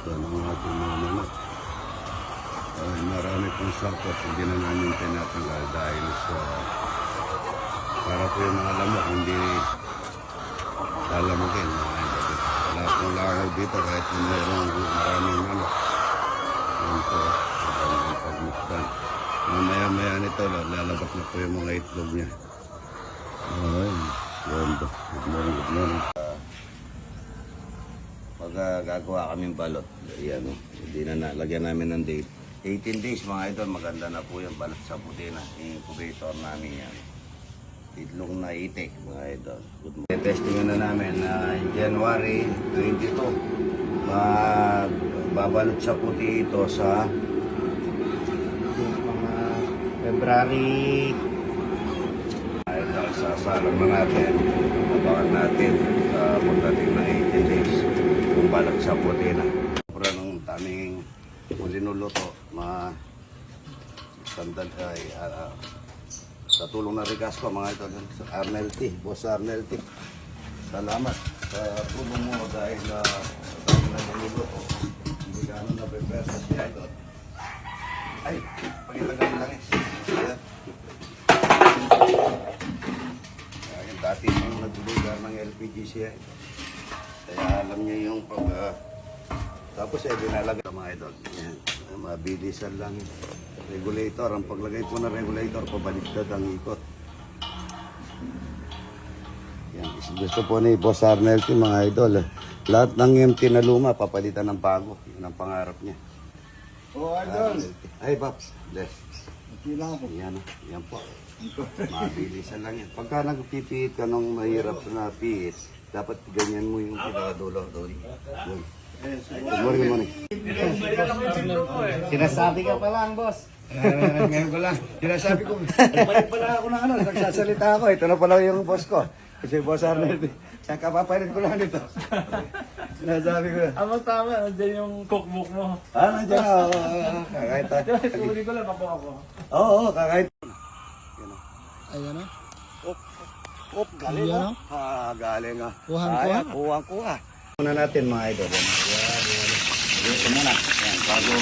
Yan ang ating mga manok. Ay, marami pong sakot. Hindi na namin tinatanggal dahil sa para po yung mga lamok hindi lalamukin. Wala pong langaw dito kahit na mayroong maraming manok. Yan po. Ang pagmustan. Mamaya-maya nito, lalabas na po yung mga itlog niya. Ay, ganda. Good morning, good morning. Pag gagawa kaming balot, yan, hindi na nalagyan namin ng date. 18 days mga idol, maganda na po yung balot sa puti na. Incubator namin yan. Itlog na itik mga idol. Good morning. Testingan na namin na January 22. Babalot sa puti ito sa mga February. Idol, sasalang na natin. Abangan natin sa pagdating na 18 days. Kung balot sa puti na. Pura ng taming linuluto, sandal ay sa tulong na rigas ko mga ito sa Arnel T, Boss Arnel T. Salamat sa tulong mo dahil dami na niluluto. Hindi gano'n na-prepare sa siya ito. Ay, pagitagal lang eh. Yung dati yung naglugar ng LPG siya. Kaya alam niya yung tapos dinalaga mga idol. Yan. Mabilisan lang. Regulator. Ang paglagay po ng regulator, pabaliktad ang ikot. Yan. Gusto po ni Boss Arnel mga idol. Lahat ng empty na luma, papalitan ng bago. Yan ang pangarap niya. Oh, idol. Ay, Paps. Bless. Kailangan ko. Yan, yan po. Mabilisan lang yan. Pagka nagpipiit ka nung mahirap na piit, dapat ganyan mo yung pinakadulo doon. Yun. Good morning, good morning. Sinasabi ka pa lang, boss. Ngayon ko lang. Sinasabi ko, balik pala ako ng nagsasalita ako. Ito na pala yung boss ko. Kasi Boss Arnel, kapapalit ko lang dito. Sinasabi ko. Tama, nandiyan yung cookbook mo. Nandiyan ako. Kakahit tayo. Uli ko lang ako. Oo, kakahit. Ayan o. Galing Ayan, galing Kuha. Kuha. Muna natin mga idol. Ito muna. Yan, bago.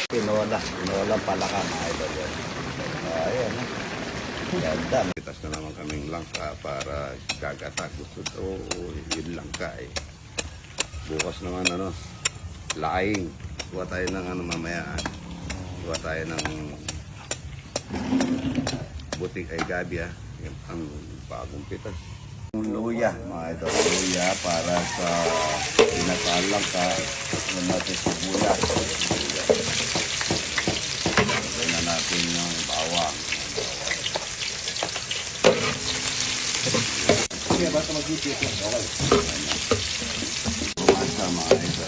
Pinola palaka mga idol. Ayan. Ganda. Pitas na naman kaming langka para gagatak. Gusto ito, yun langka eh. Bukas naman laing. Kuha tayo ng mamaya. Kuha tayo ng butik ay gabi Yan ang bagong pitas. Luya, mga ito. Luya para sa pinakalang ka natin sa bulas. Lagay na natin yung bawang. Kaya basta mag-ipit. Okay. Bumasa, mga ito.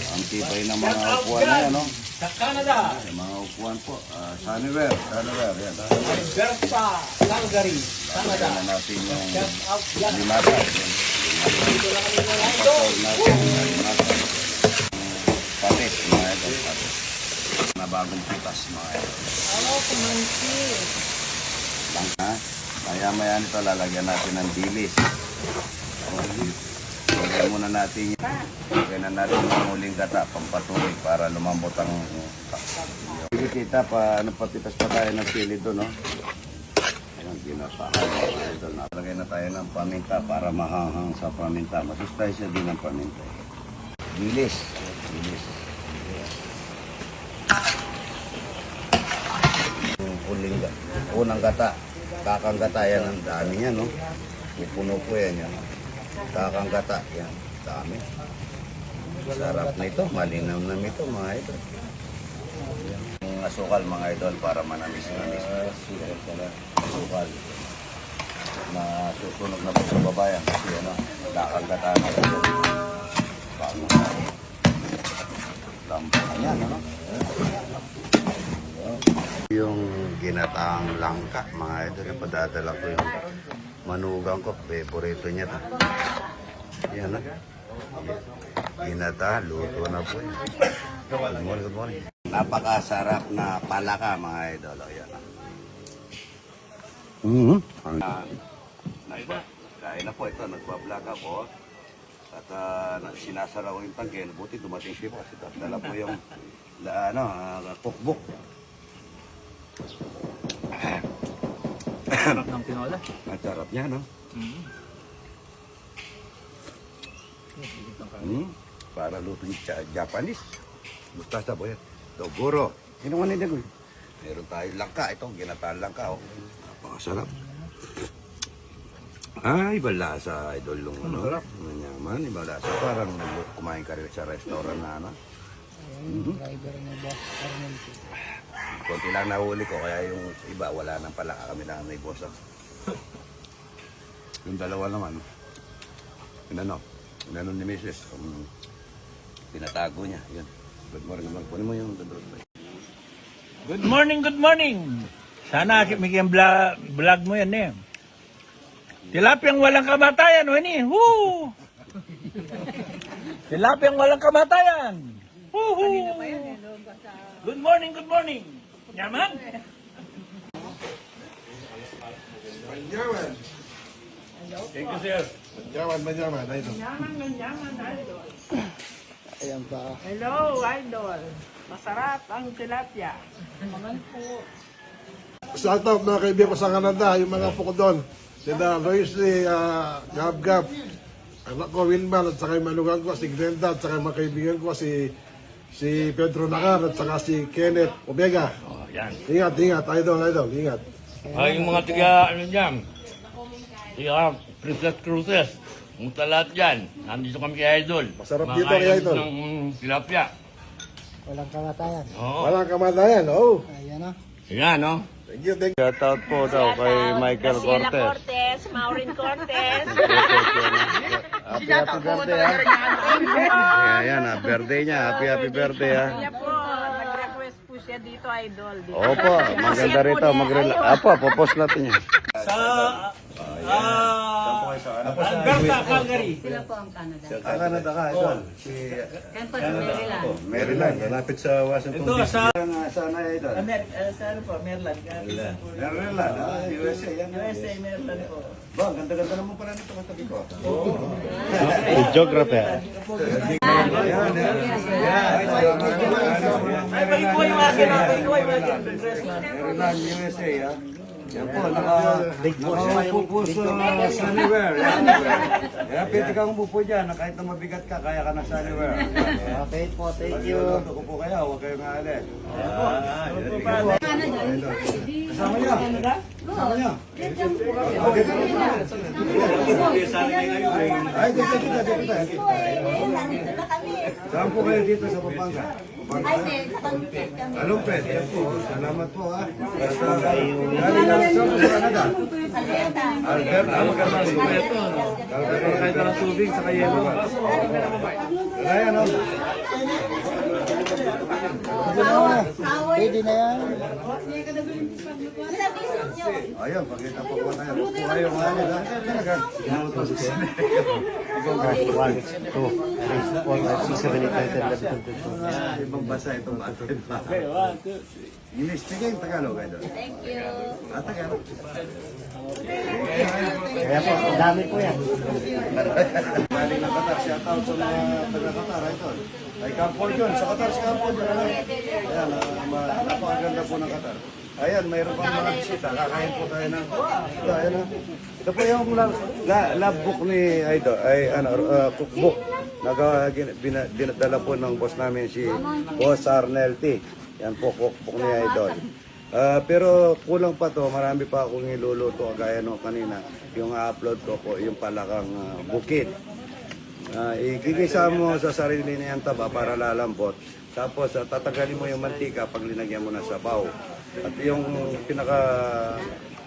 Ang tibay ng mga upuan na yan, no? Sa Canada. Yung mga upuan po. Sunnywear. Yan. Alberta, Calgary, Canada. Lagyan na natin yung Shout out yan. limata. Dito lang kami mga ito. Pasol natin yung limata. Patis, mga ito. Patis. Na bagong pitas, mga ito. Ano, kumansi. Langka. Maya-maya nito lalagyan natin ng dilis. Lagyan muna natin lagyan na natin yung muling gata pampatuloy para lumambot ang hindi kita pa papitas pa tayo ng sili doon, no? Ayan, ginatahan idol na. Lagyan na tayo ng paminta para mahanghang sa paminta. Masustansya din ang paminta. Dilis. Unang gata. Kakang gata yan ang dami niya, no? Puno po yan. Kakang gata yan. Dami. Sarap na ito. Malinaw na ito, mga ito. Yung asukal, mga idol, para manamis-namis. Asukal. Na susunog na po sa babayan. Kasi kakang gata na ito. Bago na. Lampo na yan, ano? Yung ginataang langka, mga idol, padadala ko yung manugang ko, favorito niya ta. Yan na. Ginata, luto na po. Good morning. Napakasarap na palaka, mga idol. Yan na. Kain na po ito, nagbablog ako. At sinasara ko yung tangke. Buti dumating si boss. Ito, dala po yung cookbook. Sarap ng tinola. Ang sarap niya, no? Para lutong Japanese. Basta po yan. Toguro. Kinuha ni Dagoy. Meron tayong langka. Ito, ginataan langka. Oh. Napakasarap. Ay, iba lasa, idol yung ano. Manyaman, iba lasa. Parang kumain ka rin sa restaurant na ano. Driver ni Boss Arnelty. Konti lang nahuli ko, kaya yung iba wala nang pala kami na may boss. Yung dalawa naman, inano ni Mrs. Pinatago niya, yun. Good morning, kunin mo yung doon. Good morning, good morning. Sana may vlog mo yan eh. Tilapiyang walang kamatayan, wani. Woo! Tilapiyang walang kamatayan. Woohoo! Good morning, good morning. Yaman? Manyaman. Thank you, sir. Manyaman. Ito. Ayan pa. Hello, idol. Masarap ang tilapia. Shout out mga kaibigan ko sa Canada, yung mga po ko doon. Sina Royce, Gab, anak ko Wilman, at saka yung manugang ko, si Glenda, at saka yung mga kaibigan ko, si Pedro Nakar, at saka si Kenneth Omega. Oh, yan. Ingat, idol, ingat. Ay, yung mga tiga, ano dyan? Tiga Princess Cruises. Musta lahat dyan. Nandito kami kay Idol. Masarap dito kay Idol. Ng tilapia. Walang kamatayan. Oo. Walang kamatayan, oh. Ayan o. Yan, no? Thank you. Shout out po daw kay Michael Graciela Cortez. Cortez, Maureen Cortez. Happy birthday, ha? Yan, birthday niya. Happy birthday, ha? Siya po, nag-request po siya dito, idol. Dito. Opo, maganda rito. Apo, popost natin yan. Sa Alberta, Calgary. Sila po ang Canada. Canada ka, ito. Si Campus Maryland. Maryland, malapit sa Washington Ito, DC. sa Sana ito. Sa ano po, Maryland. Maryland, USA. Yan. USA, Maryland po. Ba, ganda-ganda naman pala nito katabi ko. Geography. Ay, pag-ikuha yung akin. Pag-ikuha yung akin. Maryland, USA, ha? Yan po, nakaupo po sa Sunnywear. Kaya pwede kang umupo dyan, na kahit na mabigat ka, kaya ka na Sunnywear. Okay po, thank you. Magluluto ko po kayo, huwag kayong aalis. Kasama niyo? Kasama niyo? Ay, dito. Saan po kayo dito sa Pampanga? Alumpet, yan po. Salamat po, ha. Basta, galing lang sa Canada. Alberta, magandang sumeto. Kahit na ng tubig sa kayelo. Kaya, no? Pwede na yan. Ayun, pakita po ko tayo. Kung kayo mga nila, talaga. Ibang basa itong atin. English speaking, Tagalog, idol. Thank you. Tagalog. Kaya po, ang dami po yan. Galing ng Qatar, shout out sa mga taga-Qatar, idol. Ay, Kampol yun. Sa Qatar, si Kampol yun. Ayan, napakaganda po ng Qatar. Ayan, mayroon pang mga bisita. Kakain po tayo ng... Ito, ayan na. Ito po yung love book ni Idol. Ay, cookbook. Dinadala po ng boss namin si Boss Arnelty. Yan po, cookbook ni Idol. Pero kulang pa to, marami pa akong iluluto gaya no kanina. Yung upload ko po, yung palakang bukid. Igigisa mo sa sarili niyang taba para lalambot. Tapos tatagalin mo yung mantika pag linagyan mo na sabaw. At yung pinaka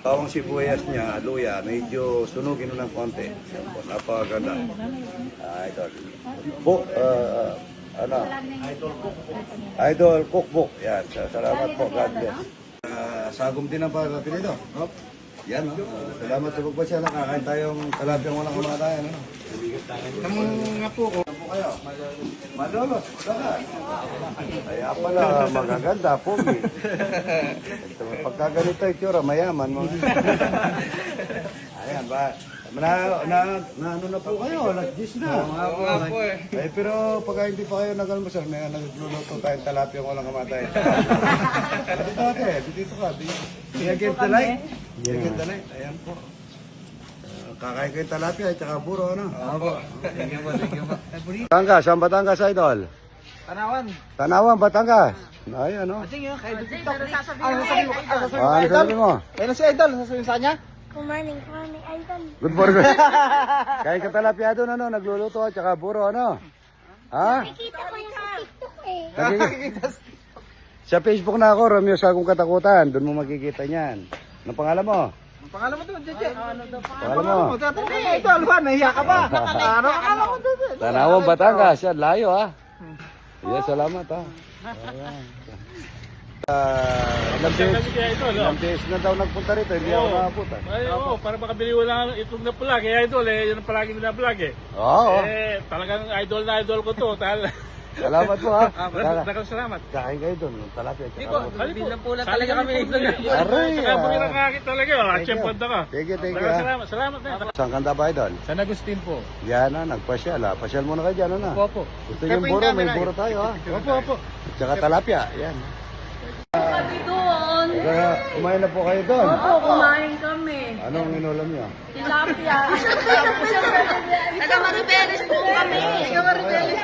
bawang sibuyas niya, luya, medyo sunugin mo ng konti. Yan po, napakaganda. Idol. Idol Cookbook. Yan, salamat po. God bless. Sagom din ang pagpapilido. Hop. Yan, no? Salamat sa pagpasya. Kakain tayong talapyang walang kamatayan. Ano? Nga po kayo? Malolos, dagat. Kaya pala, magaganda, pogi. Pagka ganito itsura, mayaman mo. Ayan ba? Ano na po kayo? Alas 10 na. Mga po eh. Pero pagka hindi pa kayo nag-almusal, may nagluluto tayong talapia walang kamatay. Dito ate, dito ka. Again the light. Again the light. Ayan po. Kakain kayo talapia at saka buro, ano? Opo. Thank you po. Batangas, saan Batangas, idol? Tanawan, Batangas. Ay, ano? Ano sabi mo? Good morning, idol. Good morning. Kain ka talapia doon, ano? Nagluluto at saka buro, ano? Ha? Nakikita ko yan sa TikTok eh. Nakikita. Sa Facebook na ako, Romeo Sagong Katakutan. Doon mo makikita niyan. Anong pangalan mo? Pangalan mo? Tanawang Batangas. Yan, layo ha. Yes, salamat ha. Ayan. Ilang beses na daw nagpunta rito, hindi ako nakapunta. Ay, oo, para makabili ko lang itong na-vlog. Eh, idol, yun ang palagi na-vlog eh. Oo. Talagang idol na idol ko to. Salamat po ha. Maraming salamat. Kain kayo doon, talapia. Talaga kami idol. Aray, Saka bumira ka talaga. Champion ka. Thank you ha. Salamat na. Saan kanta ba idol? San Agustin po. Yan na, nagpasyal ha. Pasyal muna kayo dyan, ano na? Opo. Gusto niyo yung buro, may buro tayo ha. Opo. Tsaka talapia, yan. Kami doon. Kaya kumain na po kayo doon. Opo, kumain kami. Anong inulam niyo? Tilapia. Taga Maribeles po kami. Maribeles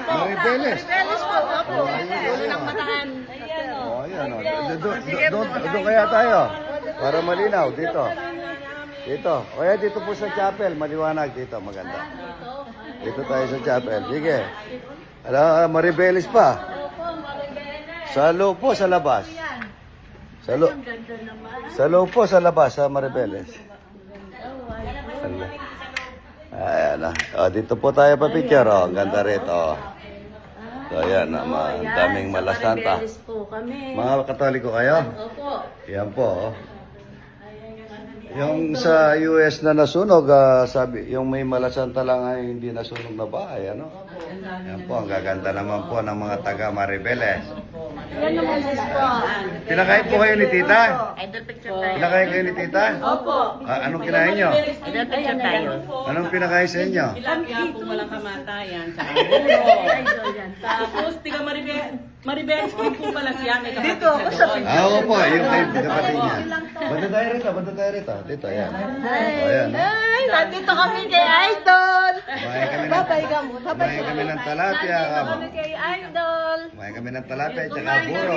po. Maribeles. Pelis po, opo. Ulo ng mataan. Ayan o. Oh, ayan o. Doon kaya tayo. Para malinaw, dito. Dito. O kaya dito po sa chapel, maliwanag dito, maganda. Dito tayo sa chapel. Sige. Maribeles pa. Sa loob po, sa labas. Sa loob po, sa labas, sa Maribeles. Ayan na. O, dito po tayo pa picture. O, ang ganda rito. So, ayan na. Ang daming malasanta. Po kami. Mga katoliko kayo? Opo. Yan po. Yung sa US na nasunog, sabi, yung may malasanta lang ay hindi nasunog na bahay, ano? Yan po, ang gaganda naman po ng mga taga Maribeles. Yan naman po. Pinakain po kayo ni tita? Idol picture tayo. Pinakain kayo ni tita? Opo. Anong kinain nyo? Idol picture tayo. Anong pinakain sa inyo? Tilapia po walang kamatayan. Tsaka buro. Idol yan. Tapos, tiga Maribeles din po pala siya. May kapatid sa doon. Oo po, yung kay kapatid niya. Banda tayo rito. Dito, ayan. Ayan. Ay, nandito kami kay Idol. Kumain kami ng, Babay ka mo. kumain kami ng talapia. Nandito kami kay Idol. Kumain kami ng talapia at saka buro.